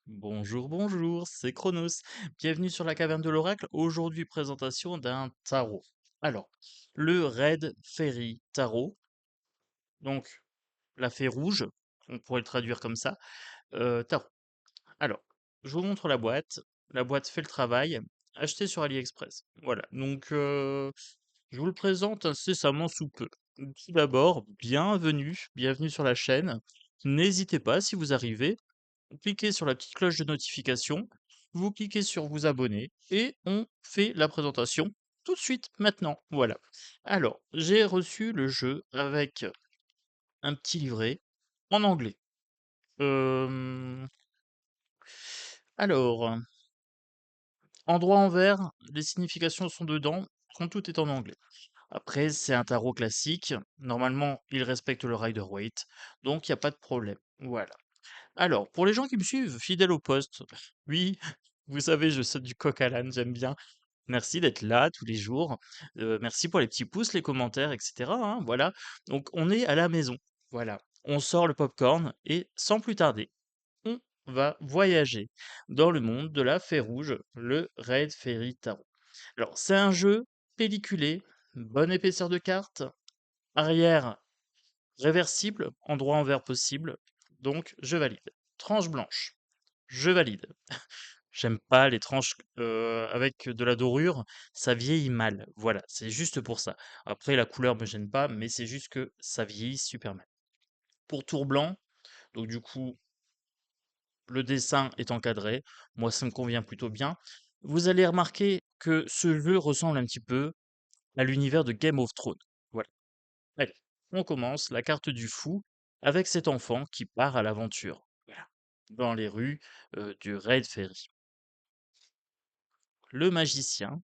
Bonjour, bonjour, c'est Chronos. Bienvenue sur la caverne de l'oracle. Aujourd'hui, présentation d'un tarot. Alors, le Red Fairy Tarot, donc la fée rouge, on pourrait le traduire comme ça, tarot. Alors, je vous montre la boîte. La boîte fait le travail, achetée sur AliExpress. Voilà, donc je vous le présente incessamment sous peu. Tout d'abord, bienvenue sur la chaîne. N'hésitez pas, si vous arrivez, vous cliquez sur la petite cloche de notification, vous cliquez sur vous abonner et on fait la présentation tout de suite, maintenant. Voilà. Alors, j'ai reçu le jeu avec un petit livret en anglais. Euh, alors, en droit en vert, les significations sont dedans quand tout est en anglais. Après, c'est un tarot classique. Normalement, il respecte le Rider-Waite, donc il n'y a pas de problème. Voilà. Alors, pour les gens qui me suivent, fidèles au poste, oui, vous savez, je saute du coq à l'âne, j'aime bien. Merci d'être là tous les jours. Merci pour les petits pouces, les commentaires, etc., hein, voilà. Donc, on est à la maison. Voilà. On sort le popcorn et sans plus tarder, on va voyager dans le monde de la fée rouge, le Red Fairy Tarot. Alors, c'est un jeu pelliculé, bonne épaisseur de carte, arrière réversible, endroit envers possible, donc je valide. Tranche blanche, je valide. J'aime pas les tranches avec de la dorure, ça vieillit mal. Voilà, c'est juste pour ça. Après, la couleur me gêne pas, mais c'est juste que ça vieillit super mal. Pour tour blanc, donc du coup, le dessin est encadré. Moi, ça me convient plutôt bien. Vous allez remarquer que ce jeu ressemble un petit peu à l'univers de Game of Thrones. Voilà. Allez, on commence la carte du fou avec cet enfant qui part à l'aventure. Voilà. Dans les rues du Red Ferry. Le magicien.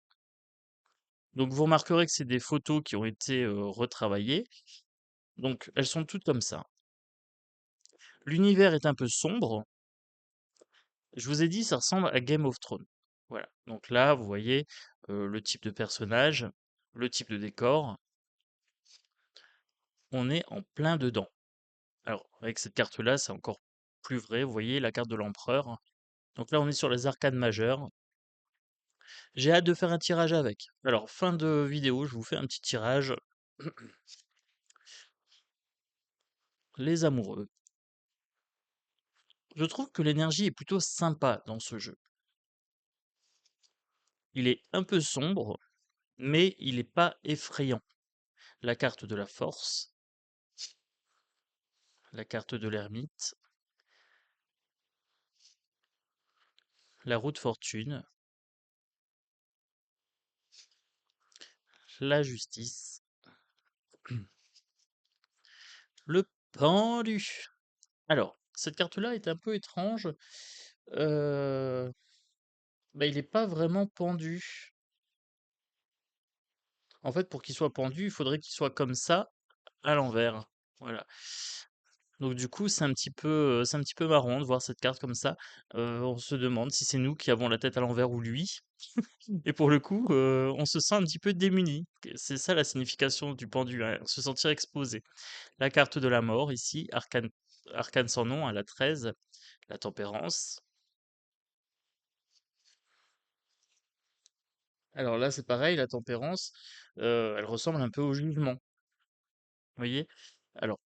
Donc vous remarquerez que c'est des photos qui ont été retravaillées. Donc elles sont toutes comme ça. L'univers est un peu sombre. Je vous ai dit, ça ressemble à Game of Thrones. Voilà. Donc là, vous voyez le type de personnage, le type de décor. On est en plein dedans. Alors, avec cette carte-là, c'est encore plus vrai. Vous voyez la carte de l'empereur. Donc là, on est sur les arcades majeures. J'ai hâte de faire un tirage avec. Alors, fin de vidéo, je vous fais un petit tirage. Les amoureux. Je trouve que l'énergie est plutôt sympa dans ce jeu. Il est un peu sombre, mais il n'est pas effrayant. La carte de la force, la carte de l'ermite, la roue de fortune, la justice, le pendu. Alors, cette carte-là est un peu étrange. Euh, il n'est pas vraiment pendu. En fait, pour qu'il soit pendu, il faudrait qu'il soit comme ça, à l'envers. Voilà. Donc du coup, c'est un petit peu marrant de voir cette carte comme ça. On se demande si c'est nous qui avons la tête à l'envers ou lui. Et pour le coup, on se sent un petit peu démuni. C'est ça la signification du pendu, hein, se sentir exposé. La carte de la mort ici, arcane sans nom à la 13, la tempérance. Alors là, c'est pareil, la tempérance, elle ressemble un peu au jugement. Vous voyez? Alors,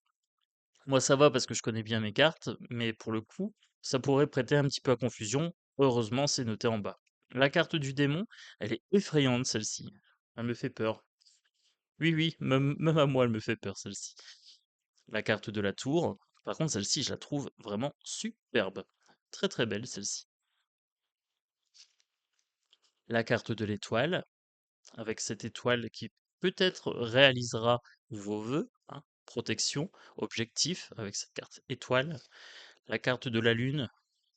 moi ça va parce que je connais bien mes cartes, mais pour le coup, ça pourrait prêter un petit peu à confusion. Heureusement, c'est noté en bas. La carte du démon, elle est effrayante celle-ci. Elle me fait peur. Oui, oui, même à moi, elle me fait peur celle-ci. La carte de la tour, par contre, celle-ci, je la trouve vraiment superbe. Très très belle celle-ci. La carte de l'étoile, avec cette étoile qui peut-être réalisera vos vœux, hein, protection, objectif, avec cette carte étoile. La carte de la lune,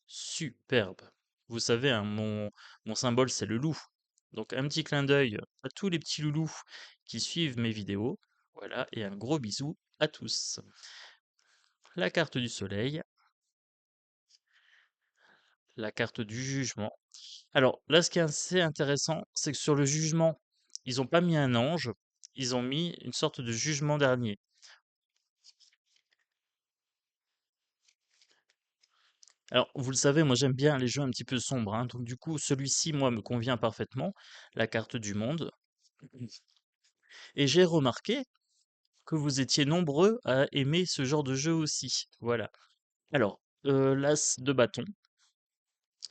superbe. Vous savez, hein, mon symbole, c'est le loup. Donc un petit clin d'œil à tous les petits loulous qui suivent mes vidéos. Voilà, et un gros bisou à tous. La carte du soleil, la carte du jugement. Alors là, ce qui est assez intéressant, c'est que sur le jugement, ils n'ont pas mis un ange, ils ont mis une sorte de jugement dernier. Alors, vous le savez, moi j'aime bien les jeux un petit peu sombres, hein, donc du coup, celui-ci, moi, me convient parfaitement, la carte du monde. Et j'ai remarqué que vous étiez nombreux à aimer ce genre de jeu aussi. Voilà. Alors, l'as de bâton,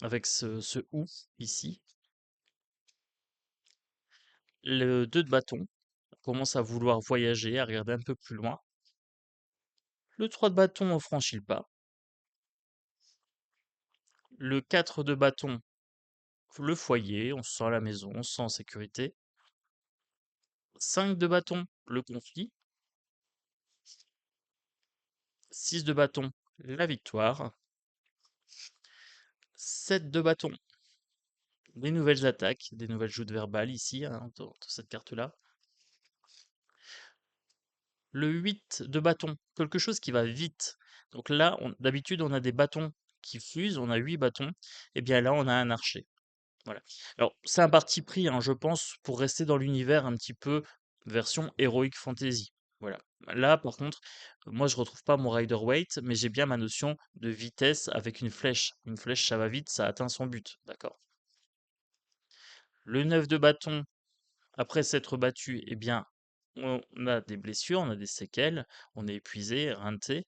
avec ce ou ici. Le 2 de bâton, on commence à vouloir voyager, à regarder un peu plus loin. Le 3 de bâton, on franchit le pas. Le 4 de bâton, le foyer, on se sent à la maison, on se sent en sécurité. 5 de bâton, le conflit. 6 de bâton, la victoire. 7 de bâton, des nouvelles attaques, des nouvelles joutes verbales ici, hein, dans cette carte-là. Le 8 de bâton, quelque chose qui va vite. Donc là, d'habitude, on a des bâtons qui fusent, on a 8 bâtons. Et bien là, on a un archer. Voilà. Alors, c'est un parti pris, hein, je pense, pour rester dans l'univers un petit peu version Heroic Fantasy. Voilà. Là, par contre, moi, je retrouve pas mon Rider Waite, mais j'ai bien ma notion de vitesse avec une flèche. Une flèche, ça va vite, ça atteint son but. D'accord. Le 9 de bâton, après s'être battu, eh bien, on a des blessures, on a des séquelles, on est épuisé, éreinté.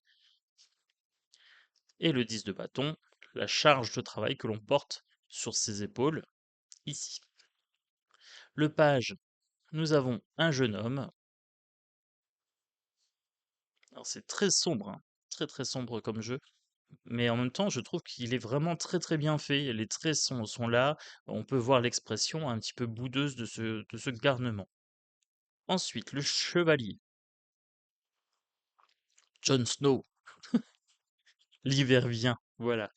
Et le 10 de bâton, la charge de travail que l'on porte sur ses épaules, ici. Le page, nous avons un jeune homme. Alors c'est très sombre, hein, très très sombre comme jeu, mais en même temps, je trouve qu'il est vraiment très très bien fait. Les traits sont là, on peut voir l'expression un petit peu boudeuse de ce garnement. Ensuite, le chevalier, Jon Snow, l'hiver vient, voilà.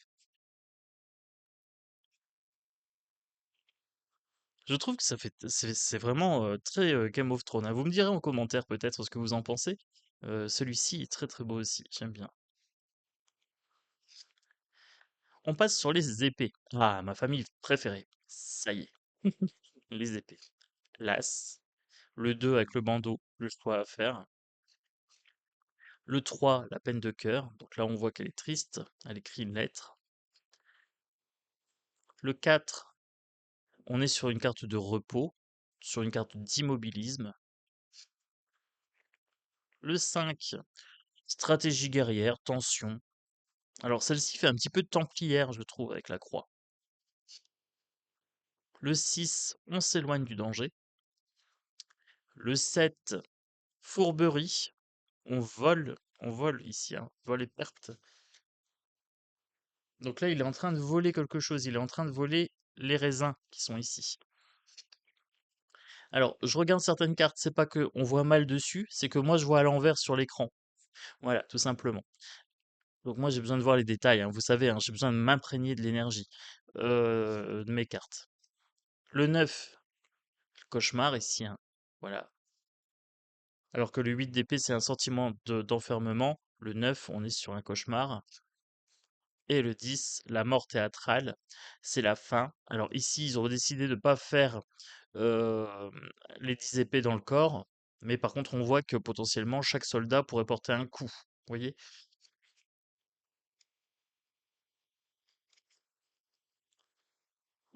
Je trouve que c'est vraiment très Game of Thrones, hein. Vous me direz en commentaire peut-être ce que vous en pensez. Celui-ci est très très beau aussi, j'aime bien. On passe sur les épées. Ah, ma famille préférée. Ça y est, les épées. L'as, le 2 avec le bandeau, le choix à faire. Le 3, la peine de cœur. Donc là, on voit qu'elle est triste. Elle écrit une lettre. Le 4, on est sur une carte de repos, sur une carte d'immobilisme. Le 5, stratégie guerrière, tension. Alors celle-ci fait un petit peu de templière, je trouve, avec la croix. Le 6, on s'éloigne du danger. Le 7, fourberie. On vole ici, hein, vol et perte. Donc là, il est en train de voler quelque chose. Il est en train de voler les raisins qui sont ici. Alors, je regarde certaines cartes, c'est pas que on voit mal dessus, c'est que moi je vois à l'envers sur l'écran. Voilà, tout simplement. Donc moi j'ai besoin de voir les détails, hein. Vous savez, hein, j'ai besoin de m'imprégner de l'énergie de mes cartes. Le 9, cauchemar ici, hein. Voilà. Alors que le 8 d'épée, c'est un sentiment d'enfermement. Le 9, on est sur un cauchemar. Et le 10, la mort théâtrale, c'est la fin. Alors ici, ils ont décidé de ne pas faire euh, les 10 épées dans le corps, mais par contre, on voit que potentiellement, chaque soldat pourrait porter un coup. Vous voyez?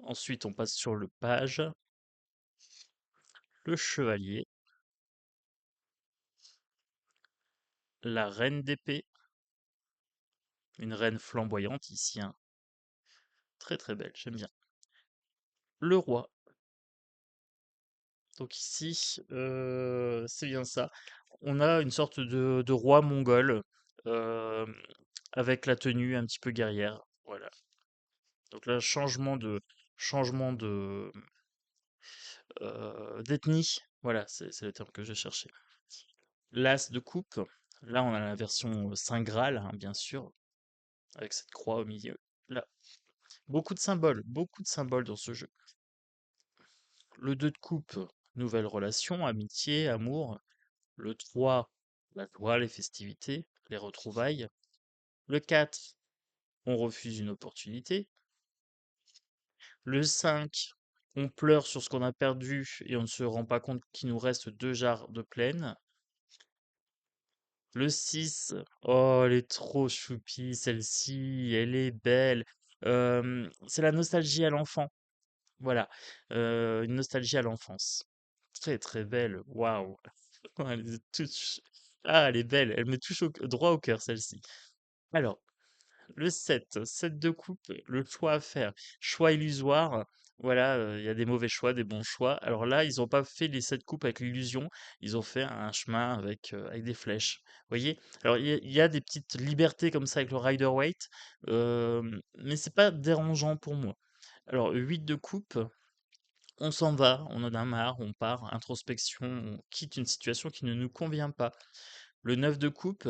Ensuite, on passe sur le page, le chevalier, la reine d'épée, une reine flamboyante ici, hein, très très belle, j'aime bien. Le roi. Donc ici, c'est bien ça. On a une sorte de roi mongol euh, avec la tenue un petit peu guerrière. Voilà. Donc là, changement de d'ethnie. Voilà, c'est le terme que je cherchais. L'as de coupe. Là, on a la version Saint Graal, hein, bien sûr, avec cette croix au milieu. Là, beaucoup de symboles dans ce jeu. Le 2 de coupe, nouvelle relation, amitié, amour. Le 3, la joie, les festivités, les retrouvailles. Le 4, on refuse une opportunité. Le 5, on pleure sur ce qu'on a perdu et on ne se rend pas compte qu'il nous reste 2 jarres de plaine. Le 6, oh, elle est trop choupie, celle-ci, elle est belle. C'est la nostalgie à l'enfant. Voilà, une nostalgie à l'enfance. Très très belle, waouh. Elle est ah, elle est belle, elle me touche droit au cœur, celle-ci. Alors, le 7, 7 de coupe, le choix à faire. Choix illusoire. Voilà, il y a des mauvais choix, des bons choix. Alors là, ils ont pas fait les 7 coupes avec l'illusion. Ils ont fait un chemin avec des flèches. Vous voyez? Alors, il y a des petites libertés comme ça avec le Rider-Waite, mais c'est pas dérangeant pour moi. Alors, 8 de coupe, on s'en va, on en a marre, on part, introspection, on quitte une situation qui ne nous convient pas. Le 9 de coupe,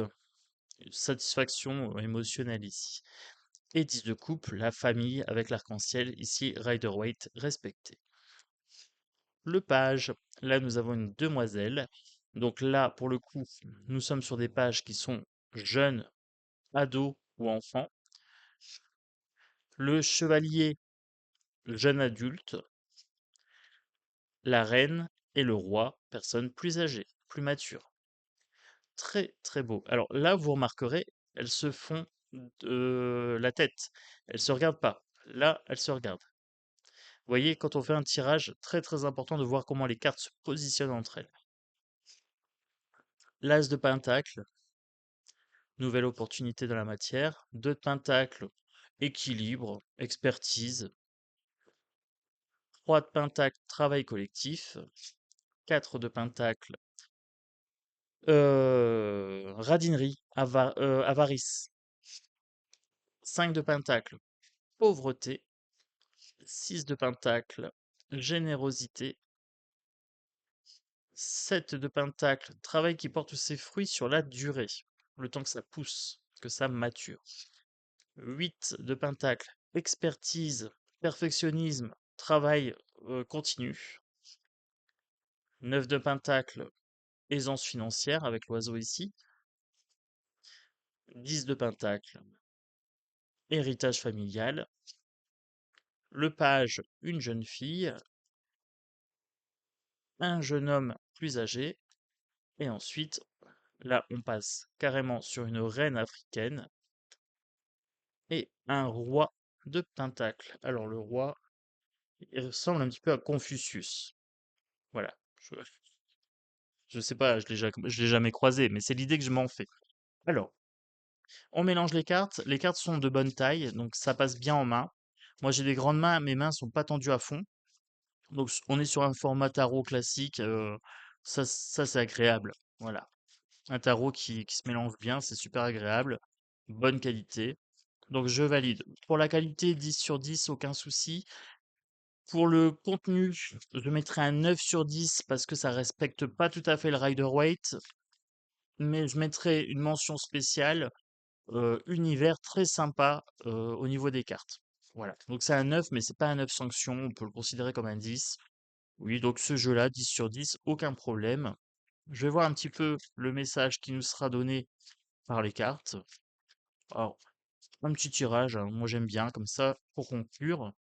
satisfaction émotionnelle ici. Et 10 de coupe, la famille avec l'arc-en-ciel, ici Rider-Waite respecté. Le page, là nous avons une demoiselle. Donc là, pour le coup, nous sommes sur des pages qui sont jeunes, ados ou enfants. Le chevalier, jeune adulte. La reine et le roi, personnes plus âgées, plus matures. Très très beau. Alors là, vous remarquerez, elles se font de la tête. Elles se regardent pas. Là, elles se regardent. Vous voyez, quand on fait un tirage, très très important de voir comment les cartes se positionnent entre elles. L'as de pentacle, nouvelle opportunité dans la matière. 2 de pentacle, équilibre, expertise. 3 de pentacle, travail collectif. 4 de pentacle, radinerie, avarice. 5 de pentacle, pauvreté. 6 de pentacle, générosité. 7 de pentacle, travail qui porte ses fruits sur la durée, le temps que ça pousse, que ça mature. 8 de pentacle, expertise, perfectionnisme, travail continu. 9 de pentacle, aisance financière avec l'oiseau ici. 10 de pentacle, héritage familial. Le page, une jeune fille. Un jeune homme plus âgé. Et ensuite, là, on passe carrément sur une reine africaine et un roi de pentacle. Alors le roi, il ressemble un petit peu à Confucius. Voilà. Je sais pas, je l'ai jamais croisé, mais c'est l'idée que je m'en fais. Alors, on mélange les cartes. Les cartes sont de bonne taille, donc ça passe bien en main. Moi, j'ai des grandes mains, mes mains sont pas tendues à fond. Donc, on est sur un format tarot classique. Ça c'est agréable. Voilà. Un tarot qui se mélange bien, c'est super agréable. Bonne qualité. Donc, je valide. Pour la qualité, 10 sur 10, aucun souci. Pour le contenu, je mettrai un 9 sur 10 parce que ça respecte pas tout à fait le Rider-Waite, mais je mettrai une mention spéciale, univers très sympa, au niveau des cartes. Voilà. Donc c'est un 9, mais c'est pas un 9 sanction, on peut le considérer comme un 10. Oui, donc ce jeu-là, 10 sur 10, aucun problème. Je vais voir un petit peu le message qui nous sera donné par les cartes. Alors, un petit tirage, hein, moi j'aime bien comme ça pour conclure.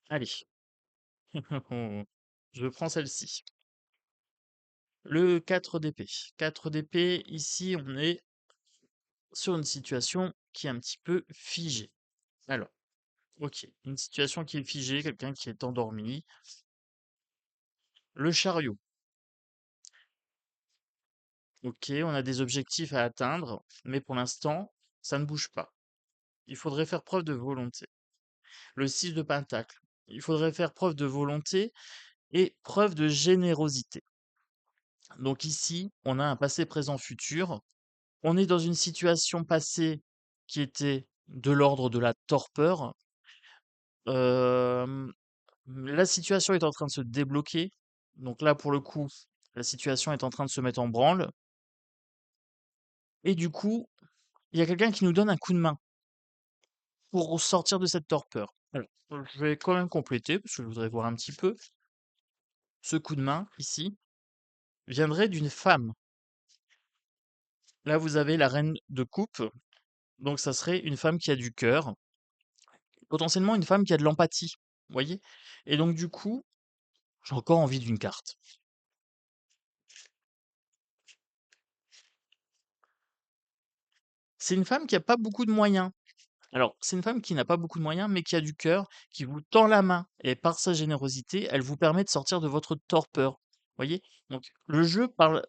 Allez, je prends celle-ci. Le 4 d'épée. 4 d'épée, ici on est sur une situation qui est un petit peu figée. Alors, ok, une situation qui est figée, quelqu'un qui est endormi. Le chariot. Ok, on a des objectifs à atteindre, mais pour l'instant, ça ne bouge pas. Il faudrait faire preuve de volonté. Le 6 de pentacle. Il faudrait faire preuve de volonté et preuve de générosité. Donc ici, on a un passé, présent, futur. On est dans une situation passée qui était de l'ordre de la torpeur. Hem, la situation est en train de se débloquer. Donc là, pour le coup, la situation est en train de se mettre en branle et du coup, il y a quelqu'un qui nous donne un coup de main pour sortir de cette torpeur. Alors, je vais quand même compléter parce que je voudrais voir un petit peu. Ce coup de main, ici, viendrait d'une femme. Là, vous avez la reine de coupe, donc ça serait une femme qui a du cœur, potentiellement une femme qui a de l'empathie, vous voyez? Et donc du coup, j'ai encore envie d'une carte. C'est une femme qui a pas beaucoup de moyens. Alors, c'est une femme qui n'a pas beaucoup de moyens, mais qui a du cœur, qui vous tend la main et par sa générosité, elle vous permet de sortir de votre torpeur. Voyez? Donc le jeu parle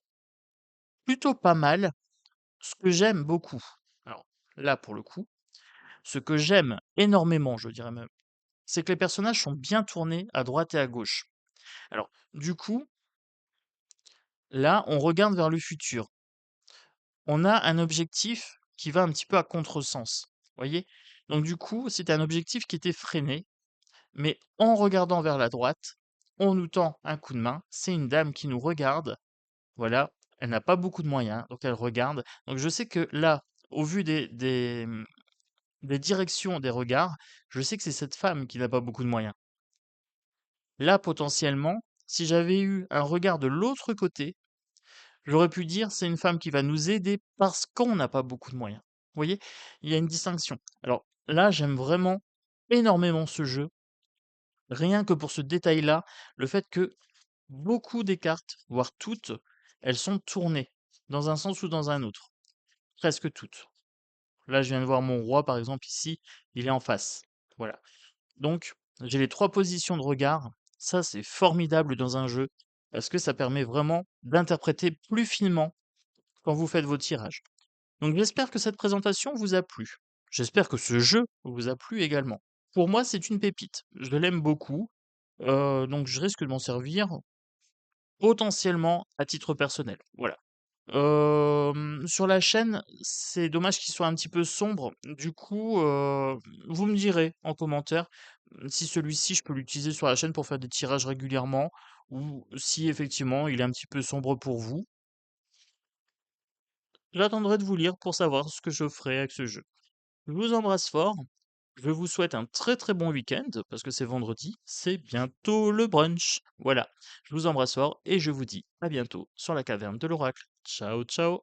plutôt pas mal. Ce que j'aime beaucoup, alors là, pour le coup, ce que j'aime énormément, je dirais même, c'est que les personnages sont bien tournés à droite et à gauche. Alors, du coup, là, on regarde vers le futur. On a un objectif qui va un petit peu à contresens. Voyez? Donc du coup, c'était un objectif qui était freiné, mais en regardant vers la droite, on nous tend un coup de main. C'est une dame qui nous regarde. Voilà, elle n'a pas beaucoup de moyens, donc elle regarde. Donc je sais que là, au vu des directions des regards, je sais que c'est cette femme qui n'a pas beaucoup de moyens. Là, potentiellement, si j'avais eu un regard de l'autre côté, j'aurais pu dire c'est une femme qui va nous aider parce qu'on n'a pas beaucoup de moyens. Vous voyez? Il y a une distinction. Alors là, j'aime vraiment énormément ce jeu, rien que pour ce détail-là, le fait que beaucoup des cartes, voire toutes, elles sont tournées dans un sens ou dans un autre. Presque toutes. Là, je viens de voir mon roi, par exemple, ici, il est en face. Voilà. Donc, j'ai les 3 positions de regard. Ça, c'est formidable dans un jeu parce que ça permet vraiment d'interpréter plus finement quand vous faites vos tirages. Donc, j'espère que cette présentation vous a plu. J'espère que ce jeu vous a plu également. Pour moi, c'est une pépite. Je l'aime beaucoup, donc je risque de m'en servir potentiellement à titre personnel. Voilà. Sur la chaîne, c'est dommage qu'il soit un petit peu sombre. Du coup, vous me direz en commentaire, si celui-ci, je peux l'utiliser sur la chaîne pour faire des tirages régulièrement ou si effectivement il est un petit peu sombre pour vous. J'attendrai de vous lire pour savoir ce que je ferai avec ce jeu. Je vous embrasse fort. Je vous souhaite un très très bon week-end parce que c'est vendredi, c'est bientôt le brunch. Voilà. Je vous embrasse fort et je vous dis à bientôt sur la caverne de l'oracle. Ciao, ciao.